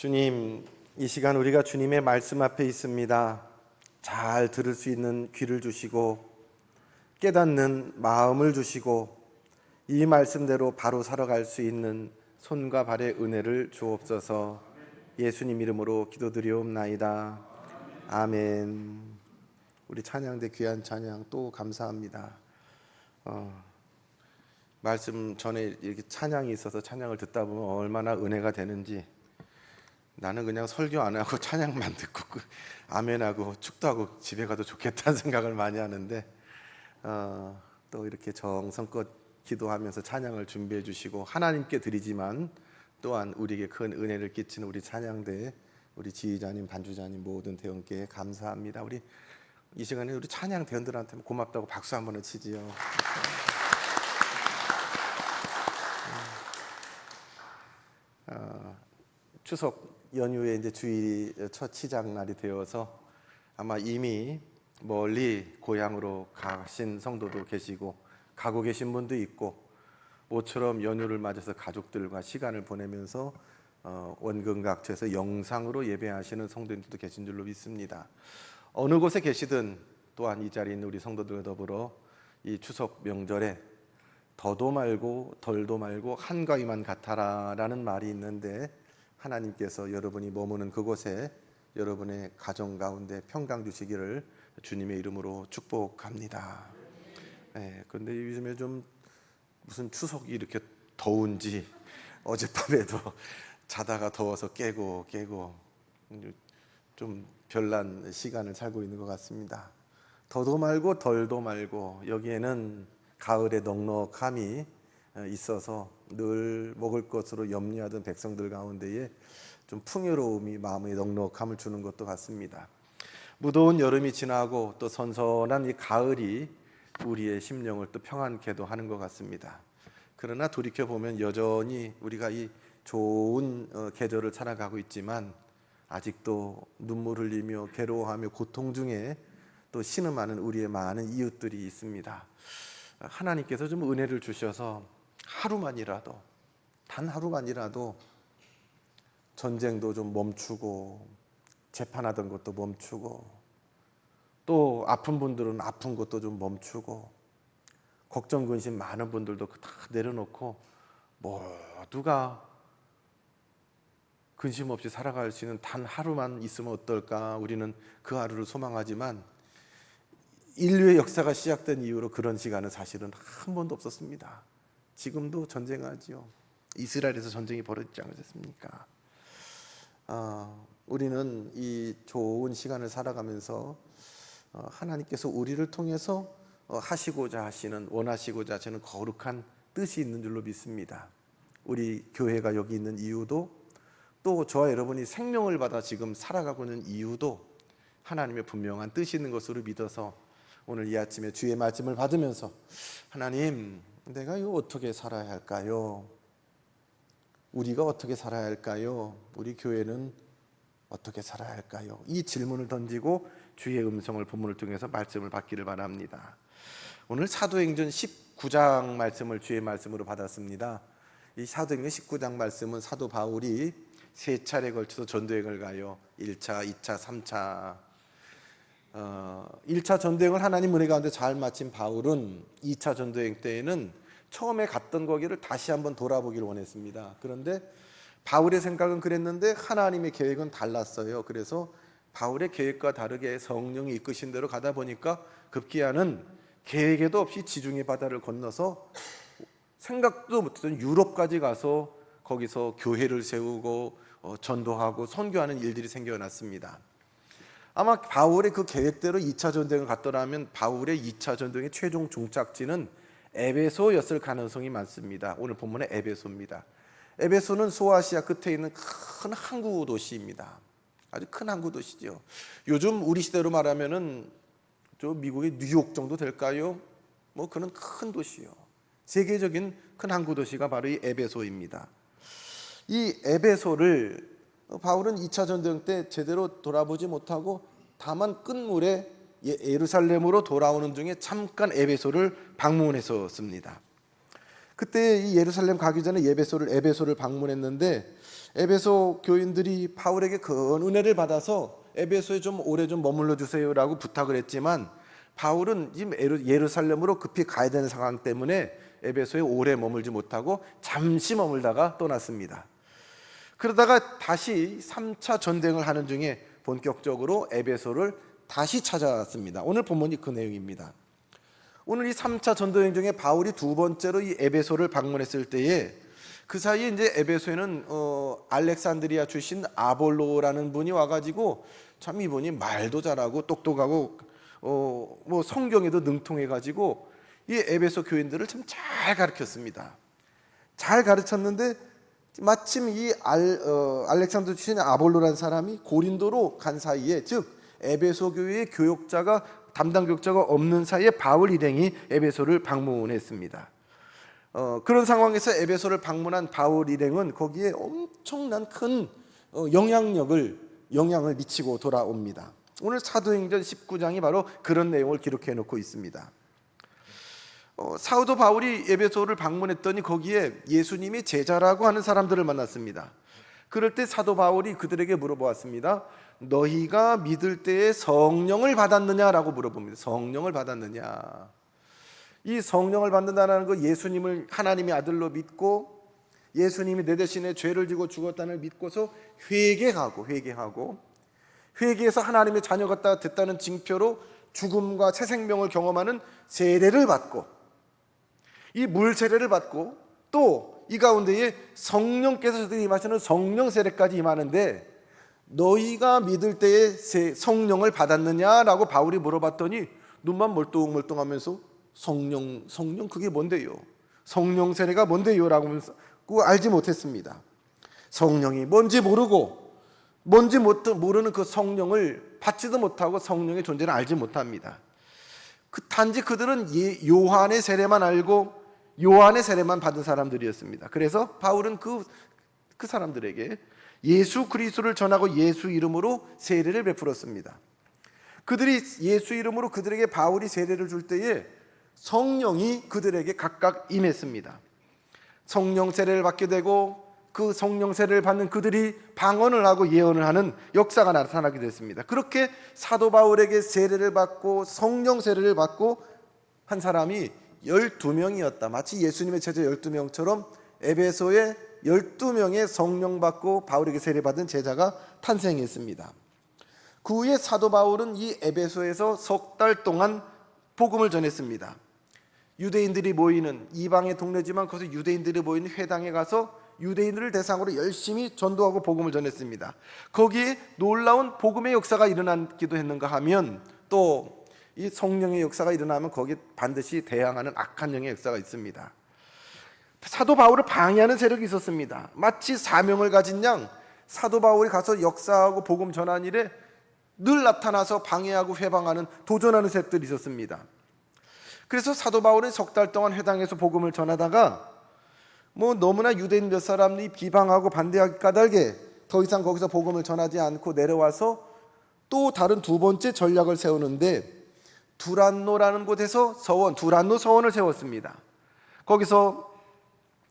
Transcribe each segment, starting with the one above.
주님, 이 시간 우리가 주님의 말씀 앞에 있습니다. 잘 들을 수 있는 귀를 주시고 깨닫는 마음을 주시고 이 말씀대로 바로 살아갈 수 있는 손과 발의 은혜를 주옵소서. 예수님 이름으로 기도드리옵나이다. 아멘. 우리 찬양대 귀한 찬양 또 감사합니다. 말씀 전에 이렇게 찬양이 있어서 찬양을 듣다 보면 얼마나 은혜가 되는지, 나는 그냥 설교 안 하고 찬양만 듣고 아멘하고 축도하고 집에 가도 좋겠다는 생각을 많이 하는데, 또 이렇게 정성껏 기도하면서 찬양을 준비해 주시고 하나님께 드리지만 또한 우리에게 큰 은혜를 끼치는 우리 찬양대, 우리 지휘자님, 반주자님, 모든 대원께 감사합니다. 우리 이 시간에 우리 찬양 대원들한테 고맙다고 박수 한번 치지요. 추석 연휴에 이제 주일이 첫 시작 날이 되어서 아마 이미 멀리 고향으로 가신 성도도 계시고 가고 계신 분도 있고, 모처럼 연휴를 맞아서 가족들과 시간을 보내면서 원근각처에서 영상으로 예배하시는 성도님들도 계신 줄로 믿습니다. 어느 곳에 계시든 또한 이 자리에 있는 우리 성도들과 더불어 이 추석 명절에 더도 말고 덜도 말고 한가위만 같아라 라는 말이 있는데, 하나님께서 여러분이 머무는 그곳에 여러분의 가정 가운데 평강 주시기를 주님의 이름으로 축복합니다. 그런데 요즘에 좀 무슨 추석이 이렇게 더운지 어젯밤에도 자다가 더워서 깨고 좀 별난 시간을 살고 있는 것 같습니다. 더도 말고 덜도 말고, 여기에는 가을의 넉넉함이 있어서 늘 먹을 것으로 염려하던 백성들 가운데에 좀 풍요로움이 마음의 넉넉함을 주는 것도 같습니다. 무더운 여름이 지나고 또 선선한 이 가을이 우리의 심령을 또 평안케도 하는 것 같습니다. 그러나 돌이켜보면 여전히 우리가 이 좋은 계절을 살아가고 있지만 아직도 눈물 흘리며 괴로워하며 고통 중에 또 신음하는 우리의 많은 이웃들이 있습니다. 하나님께서 좀 은혜를 주셔서 하루만이라도, 단 하루만이라도 전쟁도 좀 멈추고 재판하던 것도 멈추고 또 아픈 분들은 아픈 것도 좀 멈추고 걱정 근심 많은 분들도 다 내려놓고 모두가 근심 없이 살아갈 수 있는 단 하루만 있으면 어떨까, 우리는 그 하루를 소망하지만 인류의 역사가 시작된 이후로 그런 시간은 사실은 한 번도 없었습니다. 지금도 전쟁하지요. 이스라엘에서 전쟁이 벌어지지 않았습니까? 우리는 이 좋은 시간을 살아가면서 하나님께서 우리를 통해서 하시고자 하시는, 원하시고자 하시는 거룩한 뜻이 있는 줄로 믿습니다. 우리 교회가 여기 있는 이유도, 또 저와 여러분이 생명을 받아 지금 살아가고 있는 이유도 하나님의 분명한 뜻이 있는 것으로 믿어서 오늘 이 아침에 주의 말씀을 받으면서, 하나님, 내가 이거 어떻게 살아야 할까요? 우리가 어떻게 살아야 할까요? 우리 교회는 어떻게 살아야 할까요? 이 질문을 던지고 주의 음성을 본문을 통해서 말씀을 받기를 바랍니다. 오늘 사도행전 19장 말씀을 주의 말씀으로 받았습니다. 이 사도행전 19장 말씀은 사도 바울이 세 차례에 걸쳐서 전도여행을 가요. 1차, 2차, 3차 1차 전도여행을 하나님 은혜 가운데 잘 마친 바울은 2차 전도여행 때에는 처음에 갔던 거기를 다시 한번 돌아보기를 원했습니다. 그런데 바울의 생각은 그랬는데 하나님의 계획은 달랐어요. 그래서 바울의 계획과 다르게 성령이 이끄신 대로 가다 보니까 급기야는 계획에도 없이 지중해 바다를 건너서 생각도 못했던 유럽까지 가서 거기서 교회를 세우고 전도하고 선교하는 일들이 생겨났습니다. 아마 바울의 그 계획대로 2차 전도행을 갔더라면 바울의 2차 전도행의 최종 종착지는 에베소였을 가능성이 많습니다. 오늘 본문의 에베소입니다. 에베소는 소아시아 끝에 있는 큰 항구 도시입니다. 아주 큰 항구 도시죠. 요즘 우리 시대로 말하면은 저 미국의 뉴욕 정도 될까요? 그런 큰 도시요. 세계적인 큰 항구 도시가 바로 이 에베소입니다. 이 에베소를 바울은 2차 전도행 때 제대로 돌아보지 못하고 다만 끝물에 예루살렘으로 돌아오는 중에 잠깐 에베소를 방문했었습니다. 그때 이 예루살렘 가기 전에 에베소를 방문했는데, 에베소 교인들이 바울에게 큰 은혜를 받아서 에베소에 좀 오래 좀 머물러 주세요라고 부탁을 했지만 바울은 지금 예루살렘으로 급히 가야 되는 상황 때문에 에베소에 오래 머물지 못하고 잠시 머물다가 떠났습니다. 그러다가 다시 3차 전쟁을 하는 중에 본격적으로 에베소를 다시 찾아왔습니다. 오늘 본문이 그 내용입니다. 오늘 이 3차 전도여행 중에 바울이 두 번째로 이 에베소를 방문했을 때에 그 사이에 이제 에베소에는 알렉산드리아 출신 아볼로라는 분이 와가지고 참 이분이 말도 잘하고 똑똑하고 뭐 성경에도 능통해가지고 이 에베소 교인들을 참 잘 가르쳤습니다. 잘 가르쳤는데 마침 이 알렉산드 출신 아볼로라는 사람이 고린도로 간 사이에, 즉 에베소 교회의 교역자가 담당 교역자가 없는 사이에 바울 일행이 에베소를 방문했습니다. 그런 상황에서 에베소를 방문한 바울 일행은 거기에 엄청난 큰 영향을 미치고 돌아옵니다. 오늘 사도행전 19장이 바로 그런 내용을 기록해 놓고 있습니다. 사도 바울이 에베소를 방문했더니 거기에 예수님이 제자라고 하는 사람들을 만났습니다. 그럴 때 사도 바울이 그들에게 물어보았습니다. 너희가 믿을 때에 성령을 받았느냐라고 물어봅니다. 성령을 받았느냐. 이 성령을 받는다는 거, 예수님을 하나님의 아들로 믿고 예수님이 내 대신에 죄를 지고 죽었다는 걸 믿고서 회개해서 하나님의 자녀가 됐다는 징표로 죽음과 새 생명을 경험하는 세례를 받고, 이 물 세례를 받고 또 이 가운데에 성령께서 저들이 임하시는 성령 세례까지 임하는데 너희가 믿을 때에 성령을 받았느냐라고 바울이 물어봤더니 눈만 멀뚱멀뚱하면서 성령 그게 뭔데요? 성령 세례가 뭔데요? 라고 하면서 알지 못했습니다. 성령이 뭔지 모르는 그 성령을 받지도 못하고 성령의 존재를 알지 못합니다. 단지 그들은 요한의 세례만 알고 요한의 세례만 받은 사람들이었습니다. 그래서 바울은 그 사람들에게 예수 그리스도를 전하고 예수 이름으로 세례를 베풀었습니다. 그들이 예수 이름으로 그들에게 바울이 세례를 줄 때에 성령이 그들에게 각각 임했습니다. 성령 세례를 받게 되고 그 성령 세례를 받는 그들이 방언을 하고 예언을 하는 역사가 나타나게 됐습니다. 그렇게 사도 바울에게 세례를 받고 성령 세례를 받고 한 사람이 12명이었다. 마치 예수님의 제자 12명처럼 에베소에 12명의 성령 받고 바울에게 세례받은 제자가 탄생했습니다. 그 후에 사도 바울은 이 에베소에서 석 달 동안 복음을 전했습니다. 유대인들이 모이는, 이방의 동네지만 거기서 유대인들이 모이는 회당에 가서 유대인들을 대상으로 열심히 전도하고 복음을 전했습니다. 거기에 놀라운 복음의 역사가 일어나기도 했는가 하면 또 이 성령의 역사가 일어나면 거기에 반드시 대항하는 악한 영의 역사가 있습니다. 사도 바울을 방해하는 세력이 있었습니다. 마치 사명을 가진 양 사도 바울이 가서 역사하고 복음 전한 일에 늘 나타나서 방해하고 회방하는, 도전하는 세력들이 있었습니다. 그래서 사도 바울은 석 달 동안 회당에서 복음을 전하다가 너무나 유대인 몇 사람이 비방하고 반대하기 까닭에 더 이상 거기서 복음을 전하지 않고 내려와서 또 다른 두 번째 전략을 세우는데 두란노라는 곳에서 두란노 서원을 세웠습니다. 거기서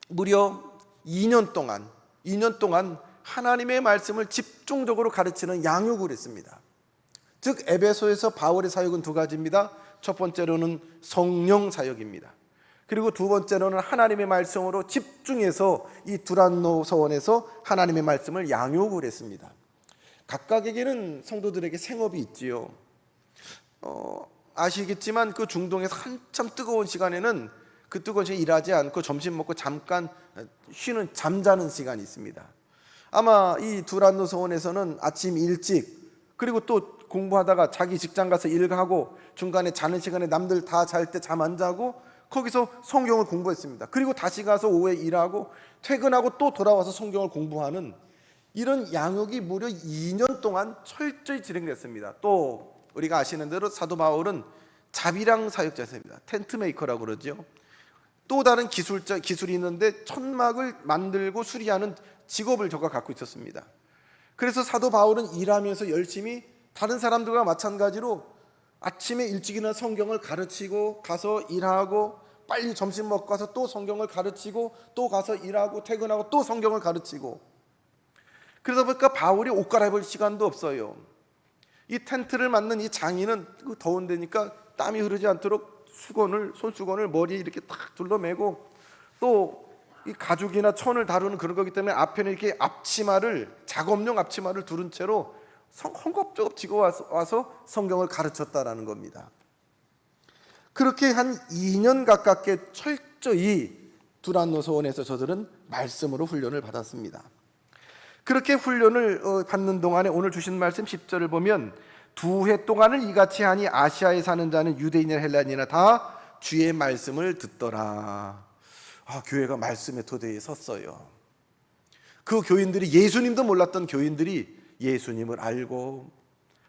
무려 2년 동안 하나님의 말씀을 집중적으로 가르치는 양육을 했습니다. 즉 에베소에서 바울의 사역은 두 가지입니다. 첫 번째로는 성령 사역입니다. 그리고 두 번째로는 하나님의 말씀으로 집중해서 이 두란노 서원에서 하나님의 말씀을 양육을 했습니다. 각각에게는 성도들에게 생업이 있지요. 아시겠지만 그 중동에서 한참 뜨거운 시간에는 그 뜨거운 시간에 일하지 않고 점심 먹고 잠깐 잠자는 시간이 있습니다. 아마 이 두란노 서원에서는 아침 일찍, 그리고 또 공부하다가 자기 직장 가서 일하고 중간에 자는 시간에 남들 다 잘 때 잠 안 자고 거기서 성경을 공부했습니다. 그리고 다시 가서 오후에 일하고 퇴근하고 또 돌아와서 성경을 공부하는 이런 양육이 무려 2년 동안 철저히 진행됐습니다. 또 우리가 아시는 대로 사도 바울은 자비랑 사역자였습니다. 텐트 메이커라고 그러죠. 또 다른 기술이 있는데 천막을 만들고 수리하는 직업을 저가 갖고 있었습니다. 그래서 사도 바울은 일하면서 열심히 다른 사람들과 마찬가지로 아침에 일찍 일어나 성경을 가르치고 가서 일하고 빨리 점심 먹고 가서 또 성경을 가르치고 또 가서 일하고 퇴근하고 또 성경을 가르치고 그러다 보니까 바울이 옷 갈아입을 시간도 없어요. 이 텐트를 맡는 이 장인은 더운 데니까 땀이 흐르지 않도록 손수건을 머리에 이렇게 탁 둘러매고, 또 이 가죽이나 천을 다루는 그런 거기 때문에 앞에는 이렇게 작업용 앞치마를 두른 채로 헝겊저겁 지고 와서 성경을 가르쳤다라는 겁니다. 그렇게 한 2년 가깝게 철저히 두란노 소원에서 저들은 말씀으로 훈련을 받았습니다. 그렇게 훈련을 받는 동안에 오늘 주신 말씀 10절을 보면 2해 동안을 이같이 하니 아시아에 사는 자는 유대인이나 헬라인이나 다 주의 말씀을 듣더라. 교회가 말씀의 토대에 섰어요. 그 교인들이, 예수님도 몰랐던 교인들이 예수님을 알고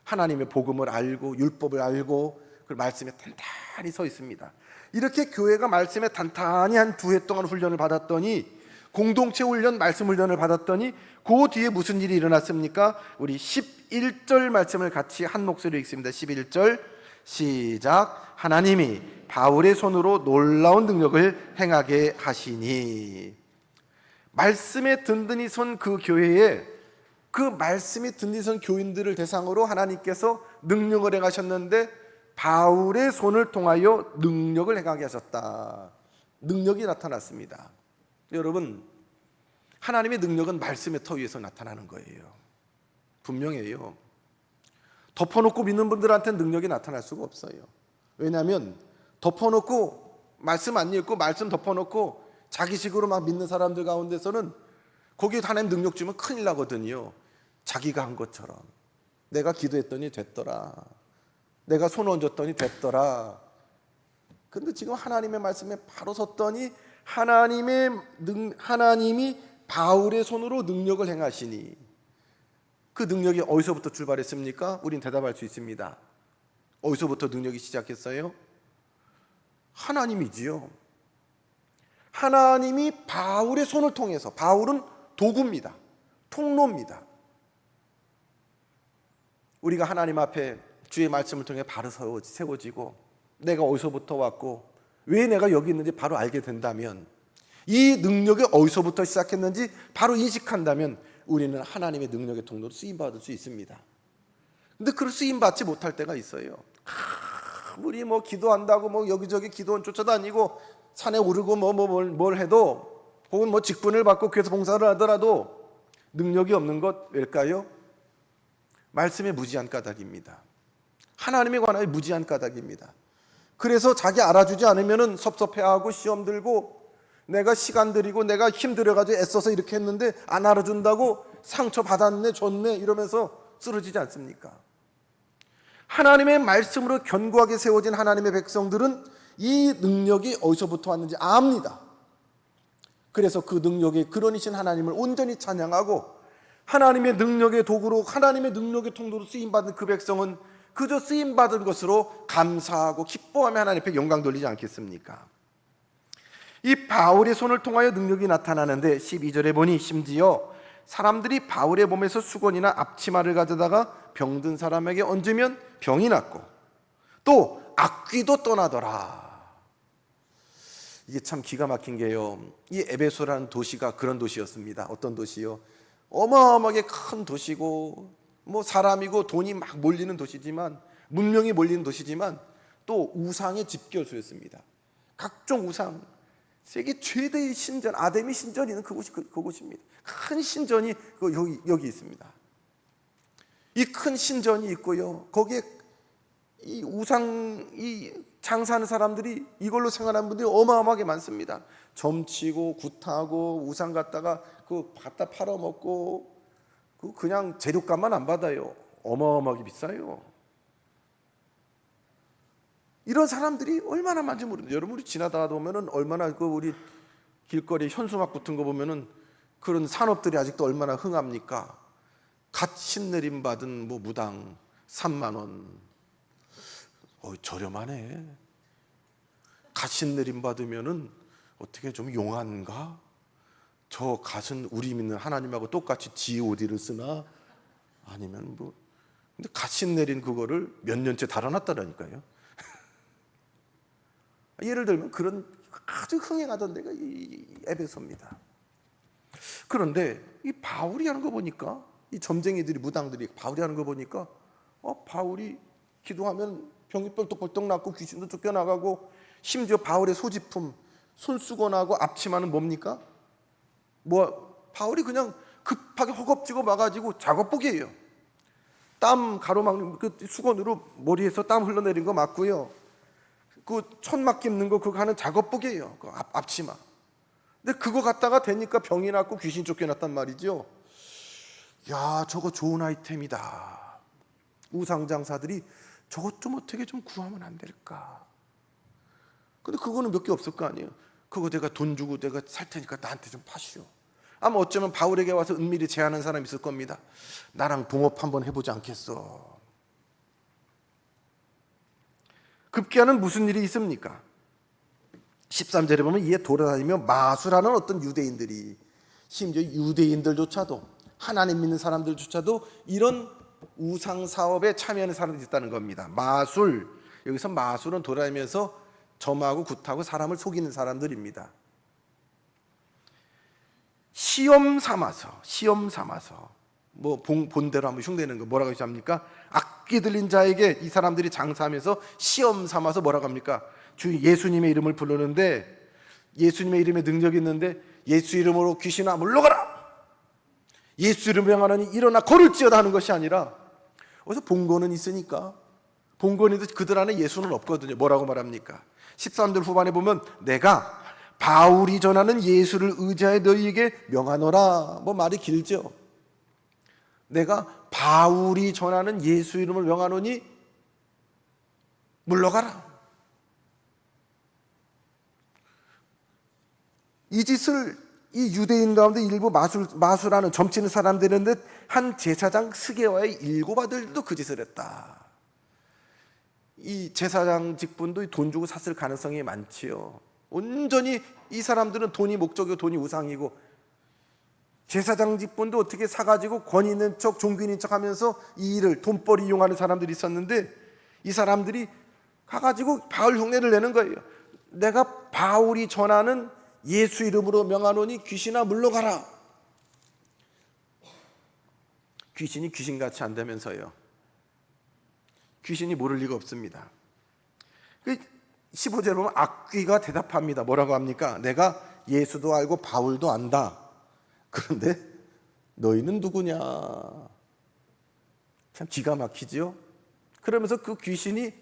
하나님의 복음을 알고 율법을 알고 그 말씀에 단단히 서 있습니다. 이렇게 교회가 말씀에 단단히 한 2해 동안 훈련을 받았더니, 공동체 훈련, 말씀 훈련을 받았더니 그 뒤에 무슨 일이 일어났습니까? 우리 11절 말씀을 같이 한 목소리로 읽습니다. 11절 시작. 하나님이 바울의 손으로 놀라운 능력을 행하게 하시니. 말씀에 든든히 선 그 교회에, 그 말씀이 든든히 선 교인들을 대상으로 하나님께서 능력을 행하셨는데 바울의 손을 통하여 능력을 행하게 하셨다. 능력이 나타났습니다. 여러분, 하나님의 능력은 말씀의 터 위에서 나타나는 거예요. 분명해요. 덮어놓고 믿는 분들한테는 능력이 나타날 수가 없어요. 왜냐하면 덮어놓고 말씀 안 읽고 말씀 덮어놓고 자기식으로 막 믿는 사람들 가운데서는 거기에 하나님 능력 주면 큰일 나거든요. 자기가 한 것처럼 내가 기도했더니 됐더라, 내가 손 얹었더니 됐더라. 근데 지금 하나님의 말씀에 바로 섰더니 하나님이 바울의 손으로 능력을 행하시니, 그 능력이 어디서부터 출발했습니까? 우린 대답할 수 있습니다. 어디서부터 능력이 시작했어요? 하나님이지요. 하나님이 바울의 손을 통해서, 바울은 도구입니다. 통로입니다. 우리가 하나님 앞에 주의 말씀을 통해 바로 세워지고 내가 어디서부터 왔고 왜 내가 여기 있는지 바로 알게 된다면, 이 능력이 어디서부터 시작했는지 바로 인식한다면 우리는 하나님의 능력의 통로로 쓰임받을 수 있습니다. 근데 그걸 쓰임받지 못할 때가 있어요. 우리 기도한다고 여기저기 기도원 쫓아다니고 산에 오르고 뭘 해도, 혹은 직분을 받고 교회에서 봉사를 하더라도 능력이 없는 것 왜일까요? 말씀의 무지한 까닭입니다. 하나님에 관하여 무지한 까닭입니다. 그래서 자기 알아주지 않으면 섭섭해하고 시험 들고, 내가 시간 들이고 내가 힘 들여가지고 애써서 이렇게 했는데 안 알아준다고 상처 받았네 줬네 이러면서 쓰러지지 않습니까? 하나님의 말씀으로 견고하게 세워진 하나님의 백성들은 이 능력이 어디서부터 왔는지 압니다. 그래서 그 능력의 근원이신 하나님을 온전히 찬양하고 하나님의 능력의 도구로, 하나님의 능력의 통로로 쓰임받은 그 백성은 그저 쓰임받은 것으로 감사하고 기뻐하며 하나님 앞에 영광 돌리지 않겠습니까? 이 바울의 손을 통하여 능력이 나타나는데 12절에 보니 심지어 사람들이 바울의 몸에서 수건이나 앞치마를 가져다가 병든 사람에게 얹으면 병이 낫고 또 악귀도 떠나더라. 이게 참 기가 막힌 게요, 이 에베소라는 도시가 그런 도시였습니다. 어떤 도시요? 어마어마하게 큰 도시고 사람이고 돈이 막 몰리는 도시지만, 문명이 몰리는 도시지만 또 우상의 집결소였습니다. 각종 우상, 세계 최대의 신전, 아데미 신전이 있는 그곳입니다. 큰 신전이 여기 있습니다. 이 큰 신전이 있고요, 거기에 이 우상, 이 장사하는 사람들이, 이걸로 생활하는 분들이 어마어마하게 많습니다. 점치고 굿하고 우상 갖다가 갖다 팔아먹고 그냥 재료값만 안 받아요. 어마어마하게 비싸요. 이런 사람들이 얼마나 많은지 모릅니다. 여러분, 우리 지나다 보면은 얼마나 우리 길거리 현수막 붙은 거 보면은 그런 산업들이 아직도 얼마나 흥합니까? 갓 신내림 받은 무당 3만 원. 저렴하네. 갓 신내림 받으면은 어떻게 좀 용한가? 저 갓은 우리 믿는 하나님하고 똑같이 G.O.D를 쓰나? 아니면 근데 갓 신내린 그거를 몇 년째 달아놨다라니까요. 예를 들면 그런 아주 흥행하던 데가 이 에베소입니다. 그런데 이 바울이 하는 거 보니까, 이 점쟁이들이, 무당들이 바울이 하는 거 보니까 바울이 기도하면 병이 뻘떡뻘떡 낫고 귀신도 쫓겨나가고, 심지어 바울의 소지품 손수건하고 앞치마는 뭡니까? 바울이 그냥 급하게 허겁지겁 와가지고 작업복이에요. 땀 가로막는 그 수건으로 머리에서 땀 흘러내린 거 맞고요. 그 천막 입는 거 그거 하는 작업복이에요. 그 앞치마. 근데 그거 갖다가 되니까 병이 났고 귀신 쫓겨났단 말이죠. 야, 저거 좋은 아이템이다. 우상장사들이 저것 좀 어떻게 좀 구하면 안 될까? 근데 그거는 몇 개 없을 거 아니에요. 그거 내가 돈 주고 내가 살 테니까 나한테 좀 파시오. 아마 어쩌면 바울에게 와서 은밀히 제안한 사람이 있을 겁니다. 나랑 동업 한번 해보지 않겠어? 급기야는 무슨 일이 있습니까? 13절에 보면 이에 돌아다니며 마수라는 어떤 유대인들이, 심지어 유대인들조차도, 하나님 믿는 사람들조차도 이런 우상 사업에 참여하는 사람들이 있다는 겁니다. 마술, 여기서 마술은 돌아다니면서 점하고 굿하고 사람을 속이는 사람들입니다. 시험 삼아서 본대로 한번 흉내내는 거 뭐라고 합니까? 악기 들린 자에게 이 사람들이 장사하면서 시험 삼아서 뭐라고 합니까? 주 예수님의 이름을 부르는데, 예수님의 이름에 능력이 있는데 예수 이름으로 귀신아 물러가라, 예수 이름으로 명하노니 일어나 걸을지어다 하는 것이 아니라, 어디서 본거는 있으니까, 본거는데 그들 안에 예수는 없거든요. 뭐라고 말합니까? 13절 후반에 보면 내가 바울이 전하는 예수를 의지하여 너희에게 명하노라. 말이 길죠. 내가 바울이 전하는 예수 이름을 명하노니 물러가라. 이 짓을 이 유대인 가운데 일부 마술하는 점치는 사람들인데, 한 제사장 스게와의 일곱 아들도 그 짓을 했다. 이 제사장 직분도 돈 주고 샀을 가능성이 많지요. 온전히 이 사람들은 돈이 목적이고 돈이 우상이고, 제사장 직분도 어떻게 사가지고 권위 있는 척 종교 있는 척 하면서 이 일을 돈벌이 이용하는 사람들이 있었는데, 이 사람들이 가가지고 바울 흉내를 내는 거예요. 내가 바울이 전하는 예수 이름으로 명하노니 귀신아 물러가라. 귀신이 귀신같이 안되면서요, 귀신이 모를 리가 없습니다. 15절에 보면 악귀가 대답합니다. 뭐라고 합니까? 내가 예수도 알고 바울도 안다. 그런데 너희는 누구냐? 참 기가 막히지요. 그러면서 그 귀신이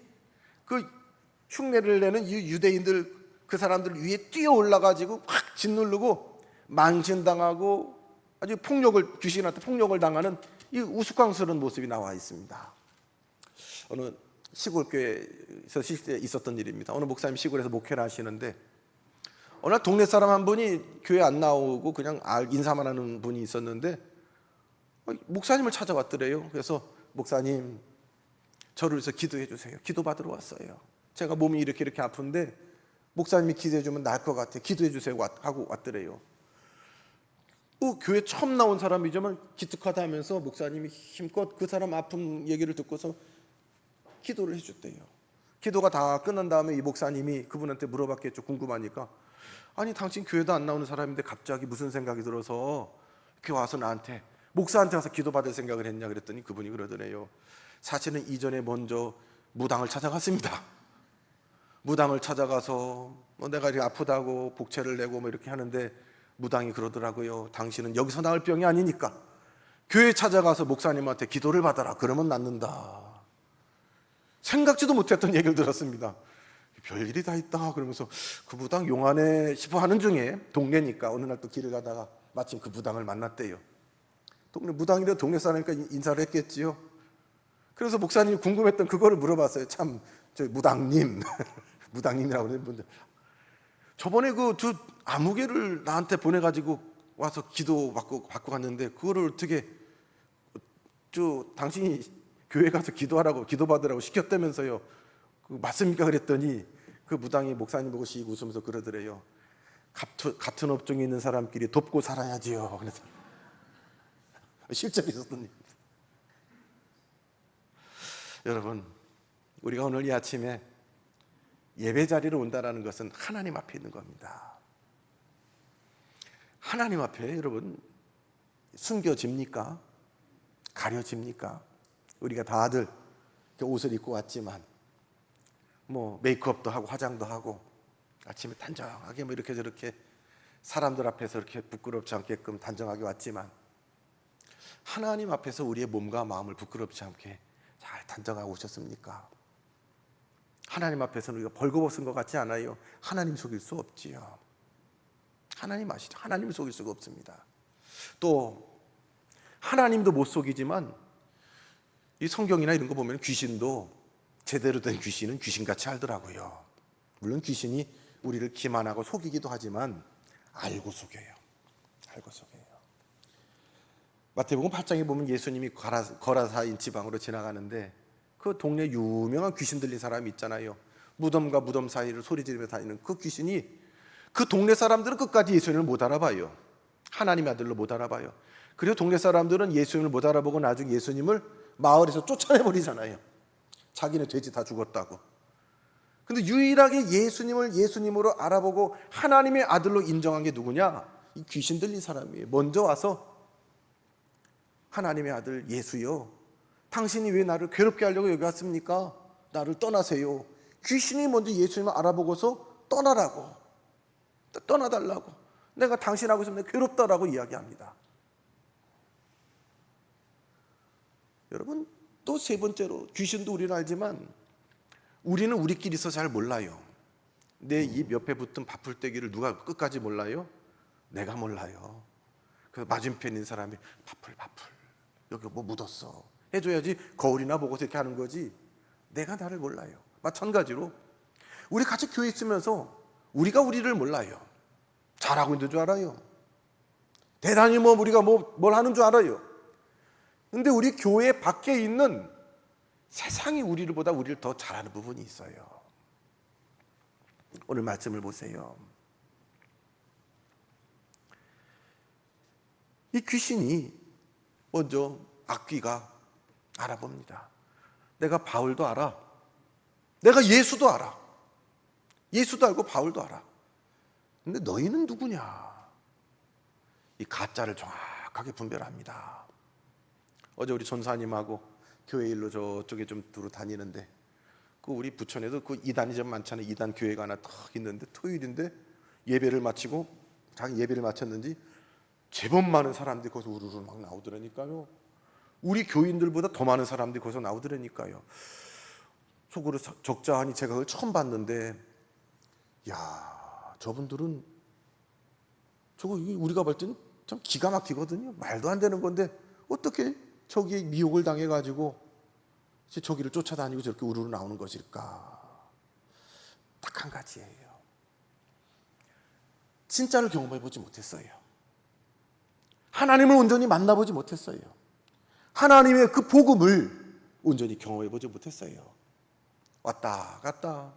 그 흉내를 내는 이 유대인들, 그 사람들 위에 뛰어 올라가지고 확 짓누르고 망신당하고 아주 귀신한테 폭력을 당하는 이 우스꽝스러운 모습이 나와 있습니다. 어느 시골 교회에서 있었던 일입니다. 어느 목사님 시골에서 목회를 하시는데, 어느 날 동네 사람 한 분이 교회 안 나오고 그냥 인사만 하는 분이 있었는데, 목사님을 찾아왔더래요. 그래서 목사님, 저를 위해서 기도해 주세요. 기도 받으러 왔어요. 제가 몸이 이렇게 아픈데 목사님이 기도해 주면 나을 것 같아요. 기도해 주세요 하고 왔더래요. 교회 처음 나온 사람이지만 기특하다 하면서 목사님이 힘껏 그 사람 아픈 얘기를 듣고서 기도를 해줬대요. 기도가 다 끝난 다음에 이 목사님이 그분한테 물어봤겠죠. 궁금하니까. 아니, 당신 교회도 안 나오는 사람인데 갑자기 무슨 생각이 들어서 이렇게 와서 나한테, 목사한테 와서 기도받을 생각을 했냐 그랬더니 그분이 그러더래요. 사실은 이전에 먼저 무당을 찾아갔습니다. 무당을 찾아가서 내가 이렇게 아프다고 복채를 내고 이렇게 하는데, 무당이 그러더라고요. 당신은 여기서 나을 병이 아니니까 교회 찾아가서 목사님한테 기도를 받아라. 그러면 낫는다. 생각지도 못했던 얘기를 들었습니다. 별일이 다 있다 그러면서 그 무당 용안에 싶어 하는 중에, 동네니까 어느 날 또 길을 가다가 마침 그 무당을 만났대요. 동네 무당이라 동네 사람이니까 인사를 했겠지요. 그래서 목사님이 궁금했던 그거를 물어봤어요. 참, 저 무당님 무당님이라고 하는 분들, 저번에 저 아무개를 나한테 보내가지고 와서 기도 받고 갔는데, 그거를 어떻게 당신이 교회 가서 기도하라고, 기도받으라고 시켰다면서요. 맞습니까? 그랬더니 그 무당이 목사님 보고 씩 웃으면서 그러더래요. 같은 업종에 있는 사람끼리 돕고 살아야지요. 그래서 실제로 있었던 일입니다. 여러분, 우리가 오늘 이 아침에 예배 자리로 온다는 것은 하나님 앞에 있는 겁니다. 하나님 앞에 여러분 숨겨집니까? 가려집니까? 우리가 다들 옷을 입고 왔지만 뭐 메이크업도 하고 화장도 하고 아침에 단정하게 뭐 이렇게 저렇게 사람들 앞에서 이렇게 부끄럽지 않게끔 단정하게 왔지만 하나님 앞에서 우리의 몸과 마음을 부끄럽지 않게 잘 단정하고 오셨습니까? 하나님 앞에서는 우리가 벌거벗은 것 같지 않아요? 하나님 속일 수 없지요. 하나님 아시죠? 하나님을 속일 수가 없습니다. 또 하나님도 못 속이지만 이 성경이나 이런 거 보면 귀신도 제대로 된 귀신은 귀신같이 알더라고요. 물론 귀신이 우리를 기만하고 속이기도 하지만 알고 속여요. 알고 속여요. 마태복음 8장에 보면 예수님이 거라사인 지방으로 지나가는데 그 동네 유명한 귀신 들린 사람이 있잖아요. 무덤과 무덤 사이를 소리 지르며 다니는 그 귀신이 그 동네 사람들은 끝까지 예수님을 못 알아봐요. 하나님의 아들로 못 알아봐요. 그리고 동네 사람들은 예수님을 못 알아보고 나중에 예수님을 마을에서 쫓아내버리잖아요. 자기네 돼지 다 죽었다고. 근데 유일하게 예수님을 예수님으로 알아보고 하나님의 아들로 인정한 게 누구냐? 이 귀신 들린 사람이에요. 먼저 와서 하나님의 아들 예수요, 당신이 왜 나를 괴롭게 하려고 여기 왔습니까? 나를 떠나세요. 귀신이 먼저 예수님을 알아보고서 떠나라고, 떠나달라고, 내가 당신하고 있으면 괴롭다라고 이야기합니다. 여러분, 또 세 번째로 귀신도 우리는 알지만 우리는 우리끼리서 잘 몰라요. 내 입 옆에 붙은 바풀떼기를 누가 끝까지 몰라요? 내가 몰라요. 그래서 맞은편에 있는 사람이 바풀 여기 뭐 묻었어 해줘야지 거울이나 보고서 이렇게 하는 거지, 내가 나를 몰라요. 마찬가지로 우리 같이 교회 있으면서 우리가 우리를 몰라요. 잘하고 있는 줄 알아요. 대단히 뭐 우리가 뭘 하는 줄 알아요. 근데 우리 교회 밖에 있는 세상이 우리보다 우리를 더 잘하는 부분이 있어요. 오늘 말씀을 보세요. 이 귀신이 먼저 악귀가 알아봅니다. 내가 바울도 알아. 내가 예수도 알아. 예수도 알고 바울도 알아. 근데 너희는 누구냐? 이 가짜를 정확하게 분별합니다. 어제 우리 전사님하고 교회 일로 저쪽에 좀 두루 다니는데 그 우리 부천에도 그 이단이 좀 많잖아요. 이단 교회가 하나 탁 있는데 토요일인데 예배를 마치고 자기 예배를 마쳤는지 제법 많은 사람들이 거기서 우르르 막 나오더라니까요. 우리 교인들보다 더 많은 사람들이 거기서 나오더라니까요. 속으로 적자하니 제가 그걸 처음 봤는데, 야, 저분들은 저거 우리가 볼 때는 참 기가 막히거든요. 말도 안 되는 건데 어떻게 저기에 미혹을 당해가지고 저기를 쫓아다니고 저렇게 우르르 나오는 것일까? 딱 한 가지예요. 진짜를 경험해보지 못했어요. 하나님을 온전히 만나보지 못했어요. 하나님의 그 복음을 온전히 경험해보지 못했어요. 왔다 갔다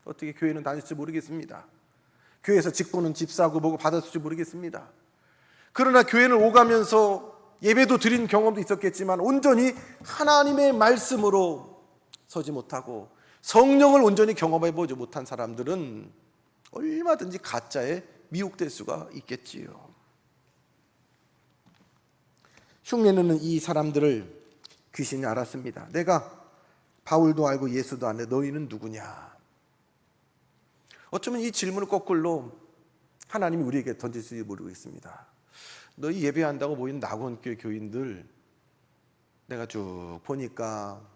어떻게 교회는 다닐지 모르겠습니다. 교회에서 직분은 집사고 뭐고 받았을지 모르겠습니다. 그러나 교회를 오가면서 예배도 드린 경험도 있었겠지만 온전히 하나님의 말씀으로 서지 못하고 성령을 온전히 경험해보지 못한 사람들은 얼마든지 가짜에 미혹될 수가 있겠지요. 흉내내는 이 사람들을 귀신이 알았습니다. 내가 바울도 알고 예수도 아는데 너희는 누구냐? 어쩌면 이 질문을 거꾸로 하나님이 우리에게 던질지 모르겠습니다. 너희 예배한다고 모인 낙원교회 교인들 내가 쭉 보니까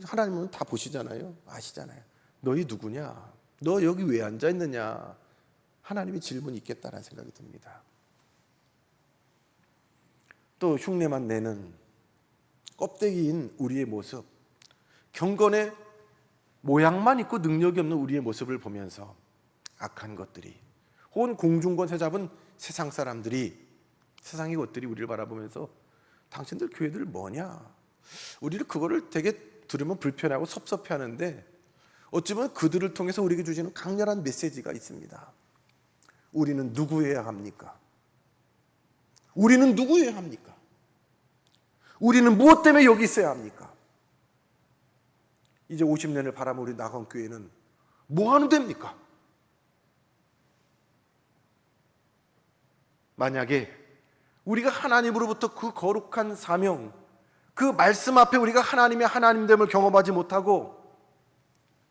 하나님은 다 보시잖아요. 아시잖아요. 너희 누구냐? 너 여기 왜 앉아있느냐? 하나님의 질문이 있겠다는 생각이 듭니다. 또 흉내만 내는 껍데기인 우리의 모습, 경건의 모양만 있고 능력이 없는 우리의 모습을 보면서 악한 것들이 혹은 공중권세 잡은 세상 사람들이, 세상의 것들이 우리를 바라보면서 당신들 교회들 뭐냐? 우리를 그거를 되게 들으면 불편하고 섭섭해하는데 어쩌면 그들을 통해서 우리에게 주시는 강렬한 메시지가 있습니다. 우리는 누구여야 합니까? 우리는 누구여야 합니까? 우리는 무엇 때문에 여기 있어야 합니까? 이제 50년을 바라본 우리 낙원교회는 뭐 하는 데입니까? 만약에 우리가 하나님으로부터 그 거룩한 사명, 그 말씀 앞에 우리가 하나님의 하나님됨을 경험하지 못하고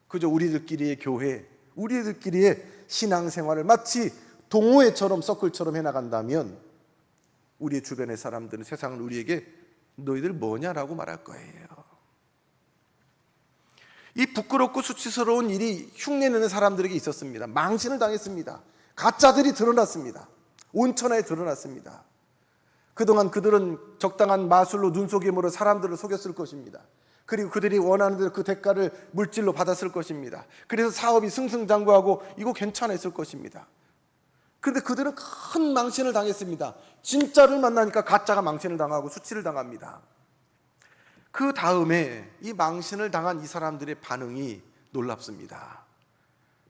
그저 우리들끼리의 교회, 우리들끼리의 신앙생활을 마치 동호회처럼 서클처럼 해나간다면 우리의 주변의 사람들은, 세상은 우리에게 너희들 뭐냐라고 말할 거예요. 이 부끄럽고 수치스러운 일이 흉내내는 사람들에게 있었습니다. 망신을 당했습니다. 가짜들이 드러났습니다. 온천하에 드러났습니다. 그동안 그들은 적당한 마술로 눈속임으로 사람들을 속였을 것입니다. 그리고 그들이 원하는 대로 그 대가를 물질로 받았을 것입니다. 그래서 사업이 승승장구하고 이거 괜찮아 했을 것입니다. 그런데 그들은 큰 망신을 당했습니다. 진짜를 만나니까 가짜가 망신을 당하고 수치를 당합니다. 그 다음에 이 망신을 당한 이 사람들의 반응이 놀랍습니다.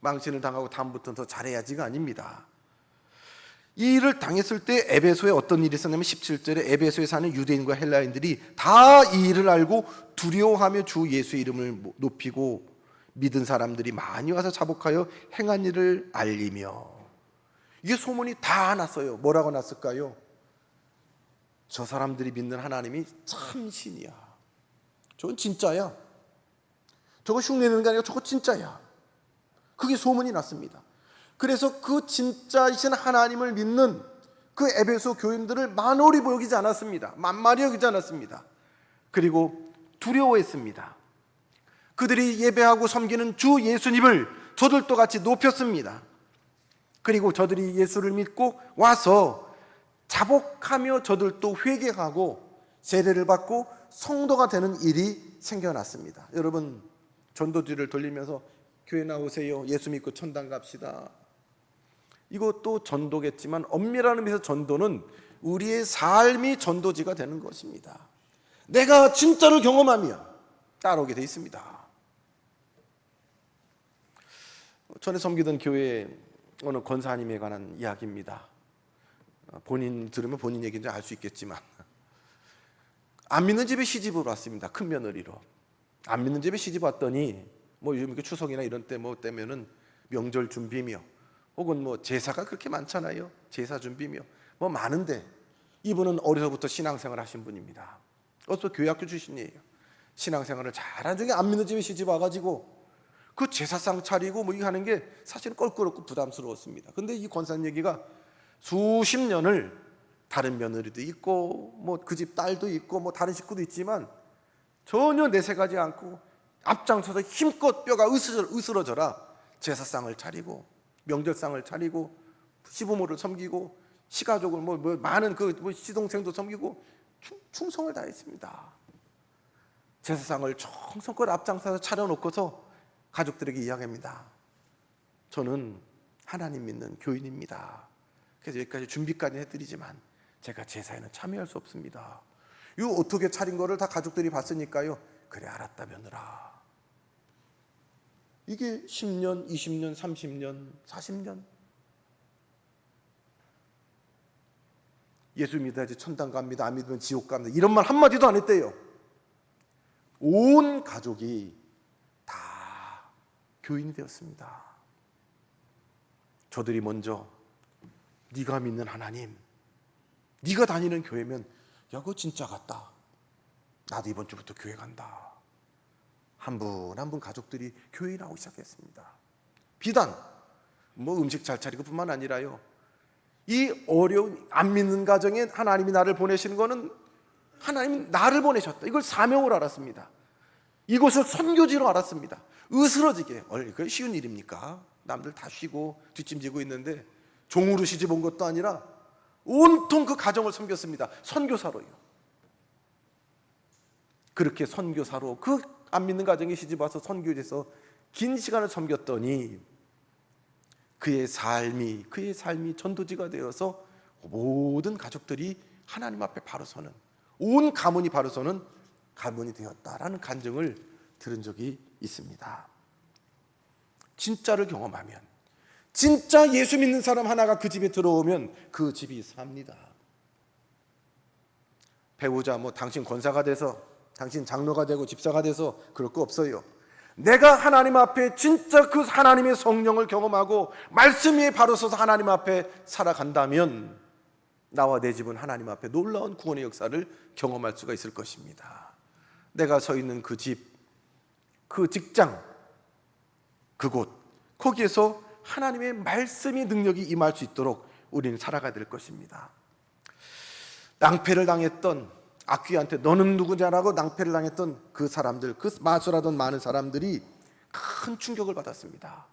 망신을 당하고 다음부터는 더 잘해야지가 아닙니다. 이 일을 당했을 때 에베소에 어떤 일이 있었냐면 17절에 에베소에 사는 유대인과 헬라인들이 다 이 일을 알고 두려워하며 주 예수의 이름을 높이고 믿은 사람들이 많이 와서 자복하여 행한 일을 알리며, 이게 소문이 다 났어요. 뭐라고 났을까요? 저 사람들이 믿는 하나님이 참 신이야. 저건 진짜야. 저거 흉내내는 게 아니라 저거 진짜야. 그게 소문이 났습니다. 그래서 그 진짜이신 하나님을 믿는 그 에베소 교인들을 만홀히 여기지 않았습니다. 만만히 여기지 않았습니다. 그리고 두려워했습니다. 그들이 예배하고 섬기는 주 예수님을 저들도 같이 높였습니다. 그리고 저들이 예수를 믿고 와서 자복하며 저들도 회개하고 세례를 받고 성도가 되는 일이 생겨났습니다. 여러분, 전도지를 돌리면서 교회 나오세요, 예수 믿고 천당 갑시다, 이것도 전도겠지만 엄밀한 의미에서 전도는 우리의 삶이 전도지가 되는 것입니다. 내가 진짜를 경험하면 따라오게 되어 있습니다. 전에 섬기던 교회 어느 권사님에 관한 이야기입니다. 본인 들으면 본인 얘기인지 알 수 있겠지만, 안 믿는 집에 시집을 왔습니다. 큰 며느리로. 안 믿는 집에 시집 왔더니 뭐 요즘 추석이나 이런 때 뭐 때면은 명절 준비며 혹은 뭐 제사가 그렇게 많잖아요. 제사 준비며 뭐 많은데, 이분은 어려서부터 신앙생활 하신 분입니다. 어서 교회학교 출신이에요. 신앙생활을 잘한 중에 안 믿는 집에 시집 와가지고 그 제사상 차리고 뭐 이거 하는 게 사실은 껄끄럽고 부담스러웠습니다. 근데 이 권사님 얘기가 수십 년을 다른 며느리도 있고 뭐 그 집 딸도 있고 뭐 다른 식구도 있지만 전혀 내색하지 않고 앞장서서 힘껏 뼈가 으스러져라 제사상을 차리고 명절상을 차리고 시부모를 섬기고 시가족을 뭐 많은 그 시동생도 섬기고 충성을 다했습니다. 제사상을 정성껏 앞장서서 차려놓고서 가족들에게 이야기합니다. 저는 하나님 믿는 교인입니다. 그래서 여기까지 준비까지 해드리지만 제가 제사에는 참여할 수 없습니다. 이거 어떻게 차린 거를 다 가족들이 봤으니까요. 그래, 알았다 며느라. 이게 10년, 20년, 30년, 40년. 예수 믿어야지 천당 갑니다, 안 믿으면 지옥 갑니다, 이런 말 한마디도 안 했대요. 온 가족이 다 교인이 되었습니다. 저들이 먼저 네가 믿는 하나님, 네가 다니는 교회면 야 그거 진짜 같다, 나도 이번 주부터 교회 간다. 한 분 한 분 가족들이 교회에 나오기 시작했습니다. 비단 뭐 음식 잘 차리고 뿐만 아니라요, 이 어려운 안 믿는 가정에 하나님이 나를 보내시는 거는 하나님이 나를 보내셨다, 이걸 사명으로 알았습니다. 이곳을 선교지로 알았습니다. 으스러지게, 그게 쉬운 일입니까? 남들 다 쉬고 뒷짐지고 있는데 종으로 시집 온 것도 아니라 온통 그 가정을 섬겼습니다. 선교사로요. 그렇게 선교사로 그 안 믿는 가정에 시집 와서 선교지에서 긴 시간을 섬겼더니 그의 삶이 전도지가 되어서 모든 가족들이 하나님 앞에 바로 서는, 온 가문이 바로 서는 가문이 되었다라는 간증을 들은 적이 있습니다. 진짜를 경험하면, 진짜 예수 믿는 사람 하나가 그 집에 들어오면 그 집이 삽니다. 배우자 뭐 당신 권사가 돼서, 당신 장로가 되고 집사가 돼서 그럴 거 없어요. 내가 하나님 앞에 진짜 그 하나님의 성령을 경험하고 말씀 위에 바로 서서 하나님 앞에 살아간다면 나와 내 집은 하나님 앞에 놀라운 구원의 역사를 경험할 수가 있을 것입니다. 내가 서 있는 그 집, 그 직장, 그곳, 거기에서 하나님의 말씀의 능력이 임할 수 있도록 우리는 살아가야 될 것입니다. 낭패를 당했던, 악귀한테 너는 누구냐라고 낭패를 당했던 그 사람들, 그 마술하던 많은 사람들이 큰 충격을 받았습니다.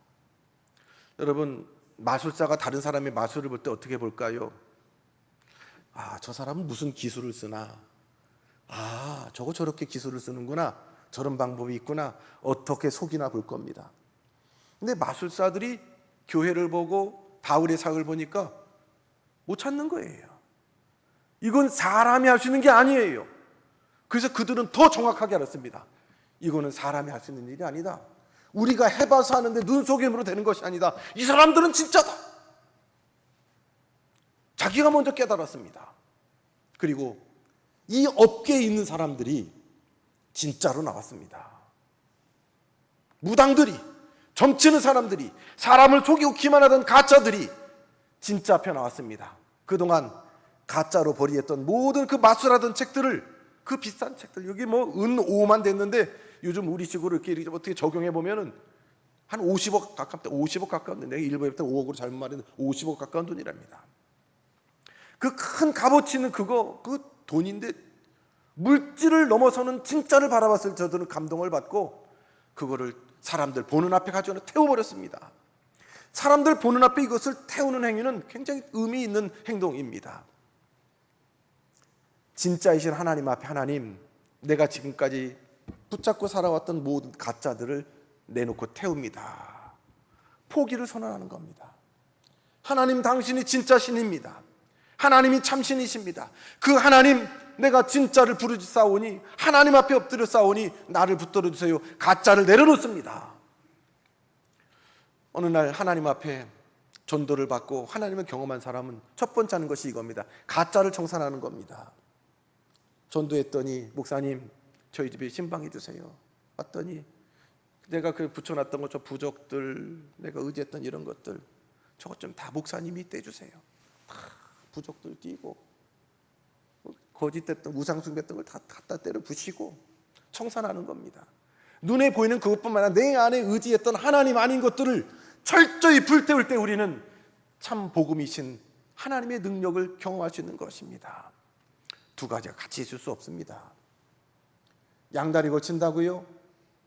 여러분, 마술사가 다른 사람의 마술을 볼 때 어떻게 볼까요? 저 사람은 무슨 기술을 쓰나? 저거 저렇게 기술을 쓰는구나. 저런 방법이 있구나. 어떻게 속이나 볼 겁니다. 근데 마술사들이 교회를 보고 바울의 사역을 보니까 못 찾는 거예요. 이건 사람이 할 수 있는 게 아니에요. 그래서 그들은 더 정확하게 알았습니다. 이거는 사람이 할 수 있는 일이 아니다. 우리가 해봐서 하는데 눈속임으로 되는 것이 아니다. 이 사람들은 진짜다. 자기가 먼저 깨달았습니다. 그리고 이 업계에 있는 사람들이 진짜로 나왔습니다. 무당들이, 점치는 사람들이, 사람을 속이고 기만하던 가짜들이 진짜 앞에 나왔습니다. 그동안 가짜로 벌이했던 모든 그 마술하던 책들을, 그 비싼 책들, 여기 뭐 은 5만 됐는데 요즘 우리식으로 이렇게 어떻게 적용해 보면은 한 50억 가깝다. 50억 가까운데 내가 일부에 5억으로 잘못 말했는데 50억 가까운 돈이랍니다. 그 큰 값어치 있는 그거, 그 돈인데 물질을 넘어서는 진짜를 바라봤을 때 저들은 감동을 받고 그거를 사람들 보는 앞에 가져다 태워버렸습니다. 사람들 보는 앞에 이것을 태우는 행위는 굉장히 의미 있는 행동입니다. 진짜이신 하나님 앞에, 하나님, 내가 지금까지 붙잡고 살아왔던 모든 가짜들을 내놓고 태웁니다. 포기를 선언하는 겁니다. 하나님, 당신이 진짜 신입니다. 하나님이 참신이십니다. 그 하나님, 내가 진짜를 부르짖사오니, 하나님 앞에 엎드려 싸우니 나를 붙들어 주세요. 가짜를 내려놓습니다. 어느 날 하나님 앞에 전도를 받고 하나님을 경험한 사람은 첫 번째 하는 것이 이겁니다. 가짜를 청산하는 겁니다. 전도했더니, 목사님, 저희 집에 신방해 주세요. 왔더니 내가 그 붙여놨던 것, 저 부적들, 내가 의지했던 이런 것들, 저것 좀 다 목사님이 떼주세요. 다 부적들 띄고 거짓됐던, 우상숭배했던 걸 다 갖다 때려 부시고 청산하는 겁니다. 눈에 보이는 그것뿐만 아니라 내 안에 의지했던 하나님 아닌 것들을 철저히 불태울 때 우리는 참 복음이신 하나님의 능력을 경험할 수 있는 것입니다. 두 가지가 같이 있을 수 없습니다. 양다리 고친다고요?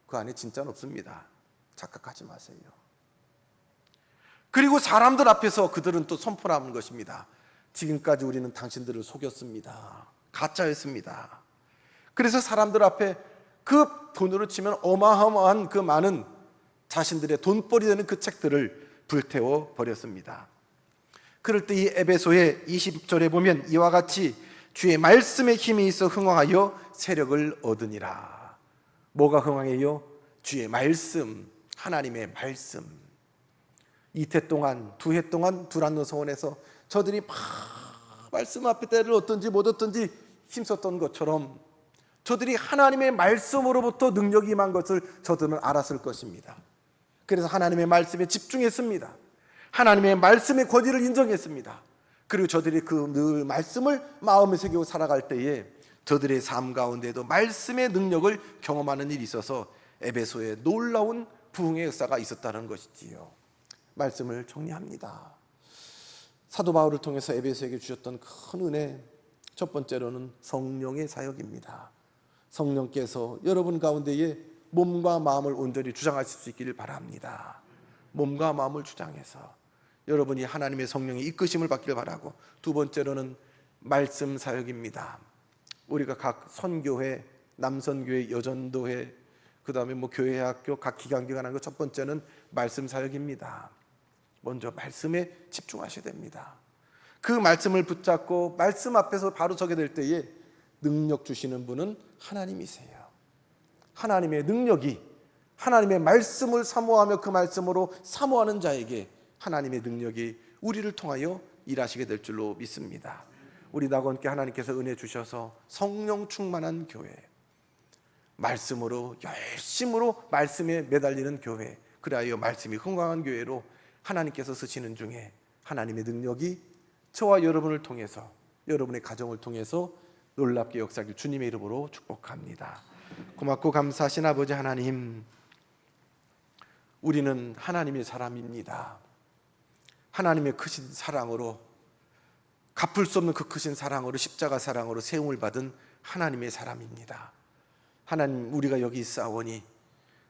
그 안에 진짜는 없습니다. 착각하지 마세요. 그리고 사람들 앞에서 그들은 또 선포하는 것입니다. 지금까지 우리는 당신들을 속였습니다. 가짜였습니다. 그래서 사람들 앞에 그 돈으로 치면 어마어마한 그 많은 자신들의 돈벌이 되는 그 책들을 불태워 버렸습니다. 그럴 때 이 에베소의 20절에 보면 이와 같이 주의 말씀에 힘이 있어 흥왕하여 세력을 얻으니라. 뭐가 흥왕해요? 주의 말씀, 하나님의 말씀. 이태 동안, 2해 동안 두란노 서원에서 저들이 막 말씀 앞에 때를 얻든지 못 얻든지 힘썼던 것처럼 저들이 하나님의 말씀으로부터 능력이 임한 것을 저들은 알았을 것입니다. 그래서 하나님의 말씀에 집중했습니다. 하나님의 말씀의 권위를 인정했습니다. 그리고 저들이 그 늘 말씀을 마음에 새기고 살아갈 때에 저들의 삶 가운데도 말씀의 능력을 경험하는 일이 있어서 에베소에 놀라운 부흥의 역사가 있었다는 것이지요. 말씀을 정리합니다. 사도 바울을 통해서 에베소에게 주셨던 큰 은혜, 첫 번째로는 성령의 사역입니다. 성령께서 여러분 가운데에 몸과 마음을 온전히 주장하실 수 있기를 바랍니다. 몸과 마음을 주장해서 여러분이 하나님의 성령의 이끄심을 받기를 바라고, 두 번째로는 말씀 사역입니다. 우리가 각 선교회, 남선교회, 여전도회, 그 다음에 교회, 학교, 각 기관기관 하는 것, 첫 번째는 말씀 사역입니다. 먼저 말씀에 집중하셔야 됩니다. 그 말씀을 붙잡고 말씀 앞에서 바로 서게 될 때에 능력 주시는 분은 하나님이세요. 하나님의 능력이, 하나님의 말씀을 사모하며 그 말씀으로 사모하는 자에게 하나님의 능력이 우리를 통하여 일하시게 될 줄로 믿습니다. 우리 낙원께 하나님께서 은혜 주셔서 성령 충만한 교회, 말씀으로 열심으로 말씀에 매달리는 교회, 그리하여 말씀이 흥왕한 교회로 하나님께서 쓰시는 중에 하나님의 능력이 저와 여러분을 통해서 여러분의 가정을 통해서 놀랍게 역사하길 주님의 이름으로 축복합니다. 고맙고 감사하신 아버지 하나님, 우리는 하나님의 사람입니다. 하나님의 크신 사랑으로, 갚을 수 없는 그 크신 사랑으로, 십자가 사랑으로 세움을 받은 하나님의 사람입니다. 하나님, 우리가 여기 있사오니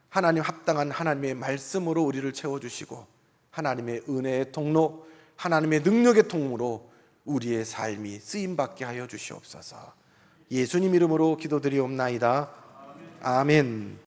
하나님 합당한 하나님의 말씀으로 우리를 채워주시고 하나님의 은혜의 통로, 하나님의 능력의 통로로 우리의 삶이 쓰임받게 하여 주시옵소서. 예수님 이름으로 기도드리옵나이다. 아멘.